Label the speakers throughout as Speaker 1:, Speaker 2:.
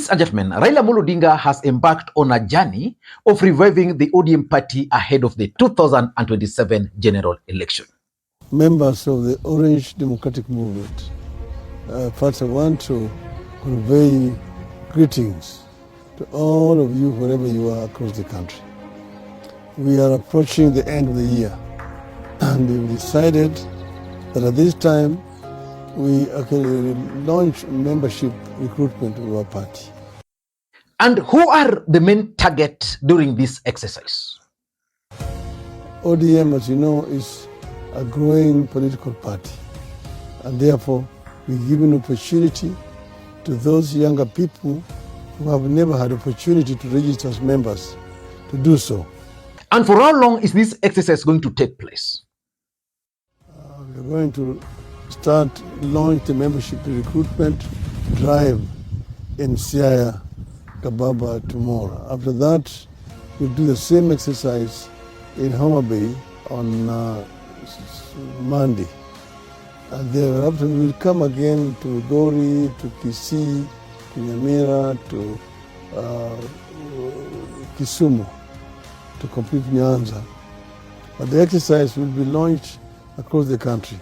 Speaker 1: Ladies and gentlemen, Raila Odinga has embarked on a journey of reviving the ODM party ahead of the 2027 general election.
Speaker 2: Members of the Orange Democratic Movement, first I want to convey greetings to all of you wherever you are across the country. We are approaching the end of the year, and we've decided that at this time we actually launch membership recruitment of our party.
Speaker 1: And who are the main target during this exercise?
Speaker 2: ODM, as you know, is a growing political party, and therefore we give an opportunity to those younger people who have never had opportunity to register as members to do so.
Speaker 1: And for how long is this exercise going to take place?
Speaker 2: We're going to launch the membership recruitment drive in Siaya, Kababa tomorrow. After that, we'll do the same exercise in Homa Bay on Monday. And thereafter we'll come again to Gori, to Kisii, to Nyamira, to Kisumu to complete Nyanza. But the exercise will be launched across the country.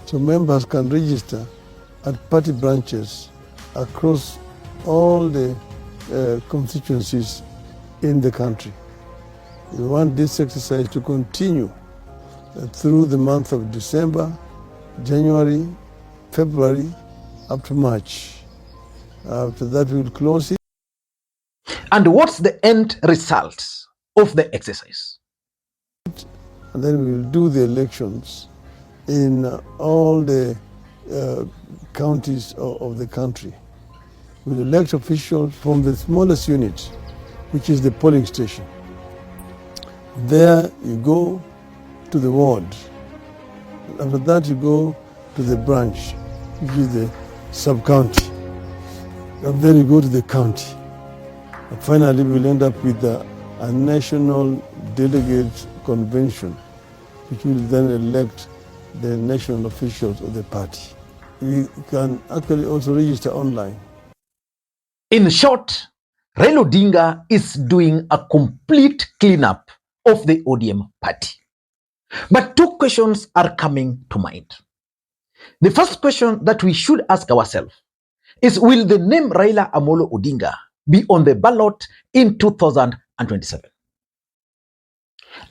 Speaker 2: So members can register at party branches across all the constituencies in the country. We want this exercise to continue through the month of December, January, February, up to March. After that, we will close it.
Speaker 1: And what's the end result of the exercise?
Speaker 2: And then we will do the elections in all the counties of the country. We will elect officials from the smallest unit, which is the polling station. There you go to the ward. After that you go to the branch, which is the sub-county. And then you go to the county. And finally we'll end up with a national delegate convention, which will then elect the national officials of the party. You can actually also register online.
Speaker 1: In short, Raila Odinga is doing a complete cleanup of the ODM party. But two questions are coming to mind. The first question that we should ask ourselves is, will the name Raila Amolo Odinga be on the ballot in 2027?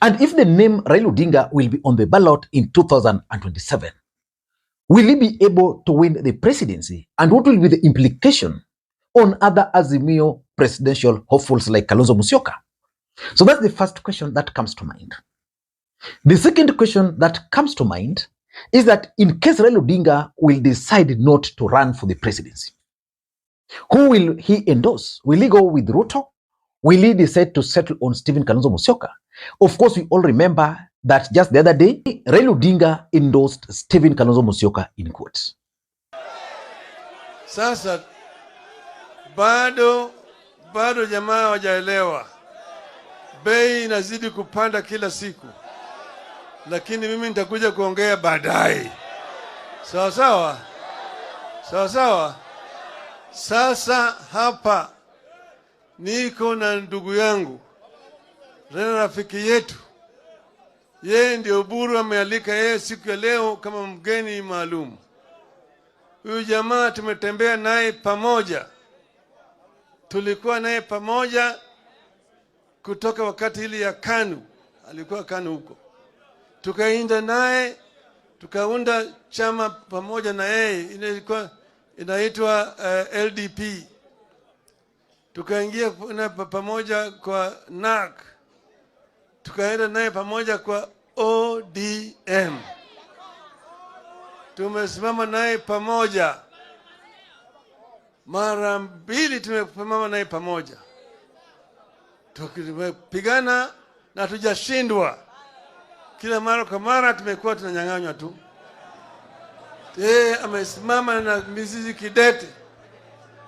Speaker 1: And if the name Raila Odinga will be on the ballot in 2027, will he be able to win the presidency? And what will be the implication on other Azimio presidential hopefuls like Kalonzo Musyoka? So that's the first question that comes to mind. The second question that comes to mind is that in case Raila Odinga will decide not to run for the presidency, who will he endorse? Will he go with Ruto? Will he decide to settle on Stephen Kalonzo Musyoka? Of course, we all remember that just the other day, Raila Odinga endorsed Stephen Kalonzo Musyoka in quotes.
Speaker 3: Sasa bado jamaa hawajaelewa. Bei inazidi kupanda kila siku. Lakini mimi nitakuja kuongea baadaye. Sawa sawa? Sawa sawa? Sasa hapa niko na ndugu yangu, rafiki yetu. Yeye ndio Buru amealika yeye siku ya leo kama mgeni maalum. Huyu jamaa tumetembea naye pamoja. Tulikuwa naye pamoja kutoka wakati ile ya KANU. Alikuwa KANU huko. Tukaenda naye, tukaunda chama pamoja na yeye, inaitwa LDP. Tukaingia pamoja kwa NARC. Tukaenda naye pamoja kwa ODM. Tumesimama naye pamoja. Mara mbili tumesimama naye pamoja. Tumepigana na hatujashindwa. Kila mara kwa mara tumekuwa tunanyang'anywa tu. Yeye amesimama na mizizi kidete.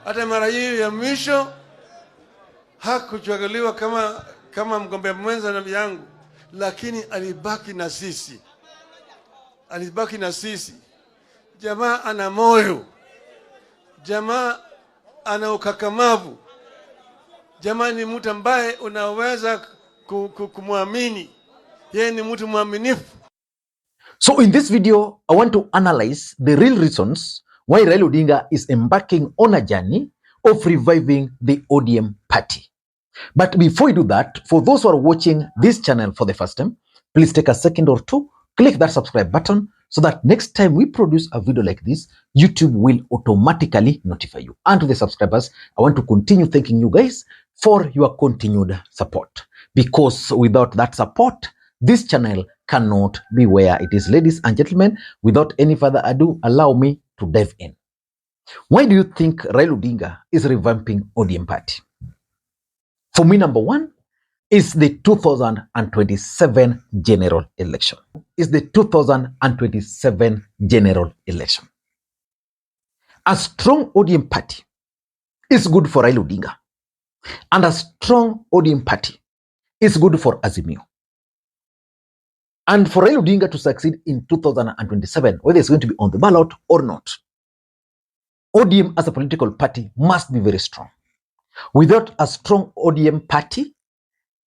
Speaker 3: Hata mara hii ya mwisho hakuchaguliwa kama mgombea mwenza na yangu, lakini alibaki na sisi. Alibaki na sisi. Jamaa ana moyo. Jamaa ana ukakamavu. Jamani, mtu ambaye unaweza kumwamini. Yeye ni mtu mwaminifu.
Speaker 1: So in this video, I want to analyze the real reasons why Raila Odinga is embarking on a journey of reviving the ODM party. But before we do that, for those who are watching this channel for the first time, please take a second or two, click that subscribe button so that next time we produce a video like this, YouTube will automatically notify you. And to the subscribers, I want to continue thanking you guys for your continued support. Because without that support, this channel cannot be where it is. Ladies and gentlemen, without any further ado, allow me to dive in. Why do you think Raila Odinga is revamping ODM party? For me, number one is the 2027 general election. Is the 2027 general election. A strong ODM party is good for Raila Odinga. And a strong ODM party is good for Azimio. And for Raila Odinga to succeed in 2027, whether it's going to be on the ballot or not, ODM as a political party must be very strong. Without a strong ODM party,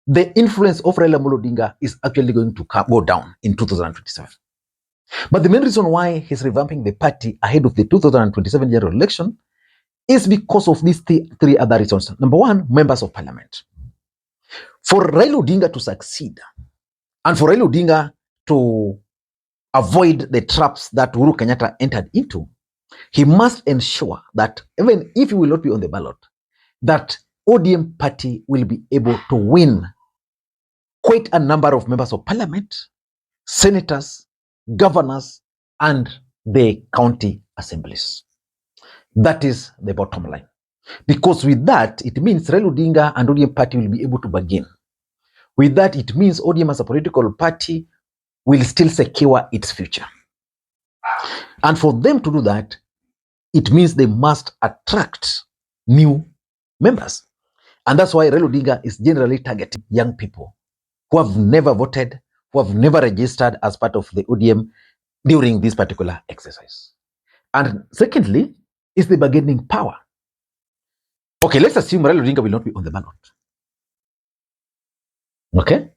Speaker 1: the influence of Raila Odinga is actually going to go down in 2027. But the main reason why he's revamping the party ahead of the 2027 general election is because of these three other reasons. Number one, members of parliament. For Raila Odinga to succeed, and for Raila Odinga to avoid the traps that Uhuru Kenyatta entered into, he must ensure that even if he will not be on the ballot, that ODM party will be able to win quite a number of members of parliament, senators, governors, and the county assemblies. That is the bottom line. Because with that, it means Raila Odinga and ODM party will be able to bargain. With that, it means ODM as a political party will still secure its future. And for them to do that, it means they must attract new members. And that's why Raila Odinga is generally targeting young people who have never voted, who have never registered as part of the ODM during this particular exercise. And secondly, is the bargaining power. Okay, let's assume Raila Odinga will not be on the ballot. Okay?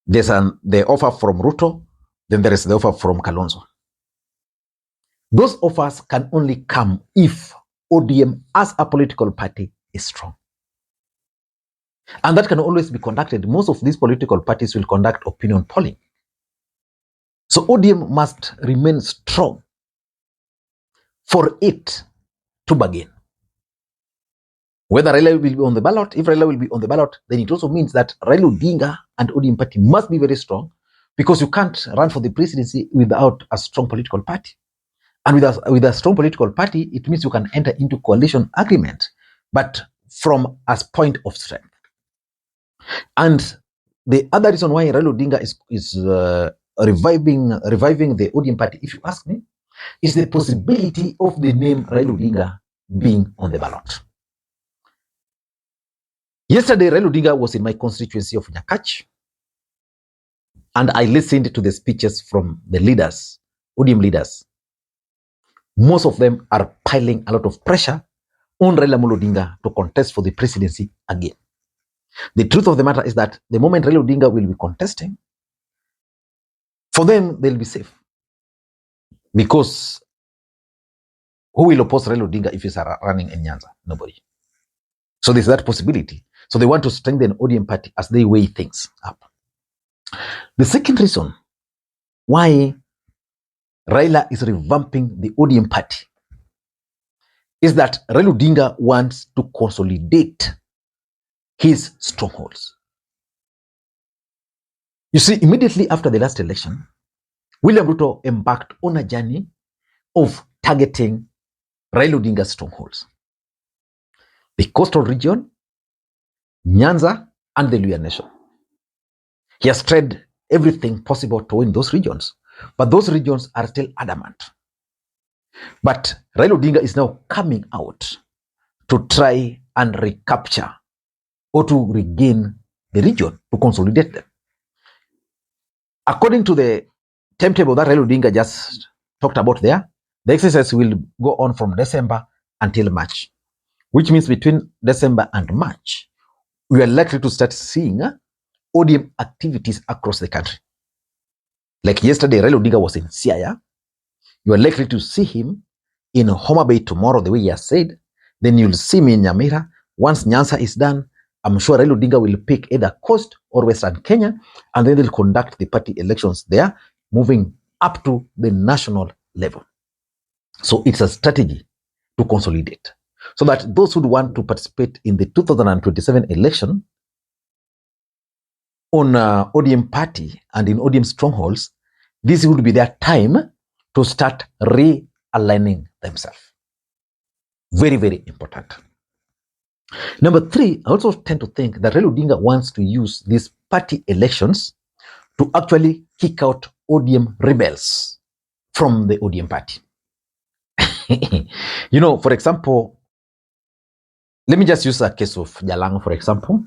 Speaker 1: There's the offer from Ruto, then there is the offer from Kalonzo. Those offers can only come if ODM as a political party is strong. And that can always be conducted. Most of these political parties will conduct opinion polling. So ODM must remain strong for it to bargain. Whether Raila will be on the ballot, if Raila will be on the ballot, then it also means that Raila Odinga and ODM party must be very strong, because you can't run for the presidency without a strong political party. And with a strong political party, it means you can enter into coalition agreement, but from a point of strength. And the other reason why Raila Odinga is reviving the ODM party, if you ask me, is the possibility of the name Raila Odinga being on the ballot. Yesterday, Raila Odinga was in my constituency of Nyakach, and I listened to the speeches from the leaders, ODM leaders. Most of them are piling a lot of pressure on Raila Odinga to contest for the presidency again. The truth of the matter is that the moment Raila Odinga will be contesting, for them, they'll be safe. Because who will oppose Raila Odinga if he's running in Nyanza? Nobody. So there's that possibility. So they want to strengthen ODM party as they weigh things up. The second reason why Raila is revamping the ODM party is that Raila Odinga wants to consolidate his strongholds. You see, immediately after the last election, William Ruto embarked on a journey of targeting Raila Odinga's strongholds. The coastal region, Nyanza, and the Luhya Nation. He has tried everything possible to win those regions, but those regions are still adamant. But Raila Odinga is now coming out to try and recapture or to regain the region, to consolidate them. According to the timetable that Raila Odinga just talked about there, the exercise will go on from December until March. which means between December and March, we are likely to start seeing ODM activities across the country. Like yesterday, Raila Odinga was in Siaya. You are likely to see him in Homa Bay tomorrow, the way he has said. Then you'll see me in Nyamira. Once Nyanza is done, I'm sure Raila Odinga will pick either Coast or Western Kenya, and then they'll conduct the party elections there, moving up to the national level. So it's a strategy to consolidate, so that those who want to participate in the 2027 election on ODM party and in ODM strongholds, this would be their time to start realigning themselves. Very, very important. Number three, I also tend to think that Raila Odinga wants to use these party elections to actually kick out ODM rebels from the ODM party. For example, let me just use a case of Jalango, for example.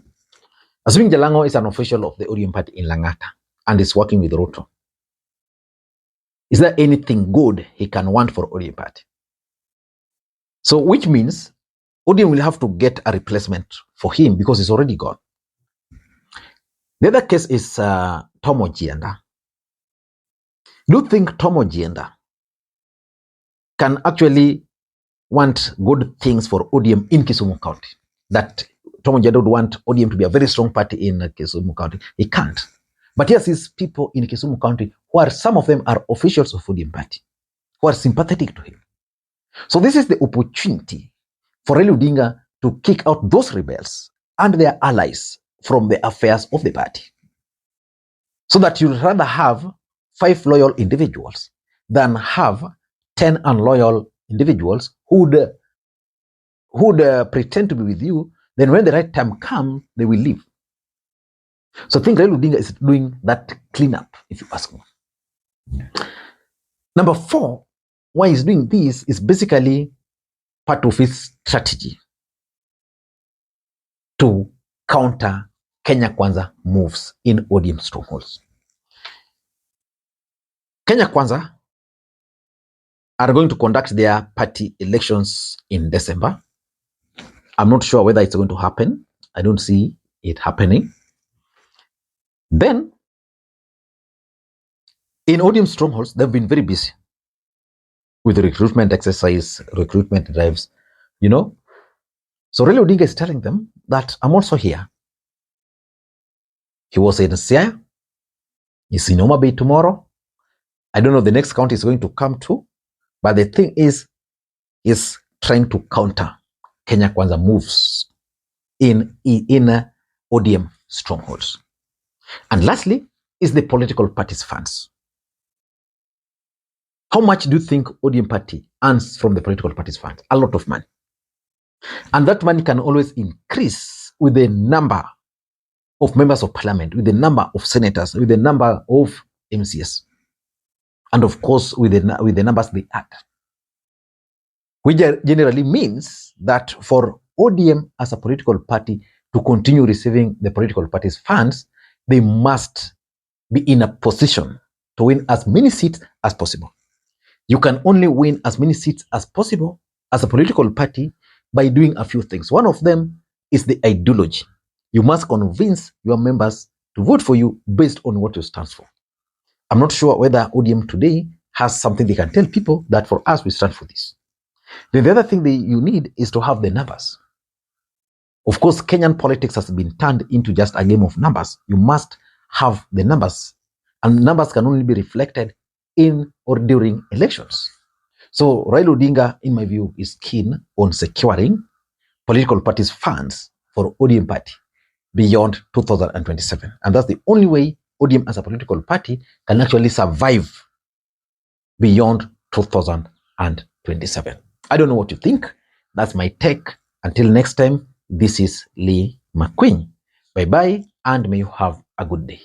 Speaker 1: Assuming Jalango is an official of the ODM party in Langata and is working with Ruto, is there anything good he can want for ODM party? So, which means ODM will have to get a replacement for him because he's already gone. The other case is Tom Ojienda. Do you think Tom Ojienda can actually want good things for ODM in Kisumu County? That Tom Ojienda would want ODM to be a very strong party in Kisumu County. He can't. But here's these people in Kisumu County who are, some of them are officials of ODM party, who are sympathetic to him. So this is the opportunity for Raila Odinga to kick out those rebels and their allies from the affairs of the party. So that you'd rather have 5 loyal individuals than have 10 unloyal individuals who would pretend to be with you. Then when the right time comes, they will leave. So I think Raila Odinga is doing that cleanup, if you ask me. Number 4, why he's doing this is basically part of his strategy to counter Kenya Kwanza moves in ODM strongholds. Kenya Kwanza are going to conduct their party elections in December. I'm not sure whether it's going to happen. I don't see it happening. Then, in ODM strongholds, they've been very busy with the recruitment exercise, recruitment drives, So Raila Odinga is telling them that I'm also here. He was in Siaya. He's in Homa Bay tomorrow. I don't know the next county is going to come to, but the thing is trying to counter Kenya Kwanza moves in ODM strongholds. And lastly is the political parties' funds. How much do you think ODM party earns from the political parties' funds? A lot of money. And that money can always increase with the number of members of parliament, with the number of senators, with the number of MCS, and of course with the numbers they add. Which generally means that for ODM as a political party to continue receiving the political party's funds, they must be in a position to win as many seats as possible. You can only win as many seats as possible as a political party by doing a few things. One of them is the ideology. You must convince your members to vote for you based on what you stand for. I'm not sure whether ODM today has something they can tell people that for us, we stand for this. Then the other thing you need is to have the numbers. Of course, Kenyan politics has been turned into just a game of numbers. You must have the numbers, and numbers can only be reflected in or during elections. So Raila Odinga, in my view, is keen on securing political parties' funds for ODM party beyond 2027. And that's the only way ODM as a political party can actually survive beyond 2027. I don't know what you think. That's my take. Until next time, this is Lee Makwiny. Bye-bye, and may you have a good day.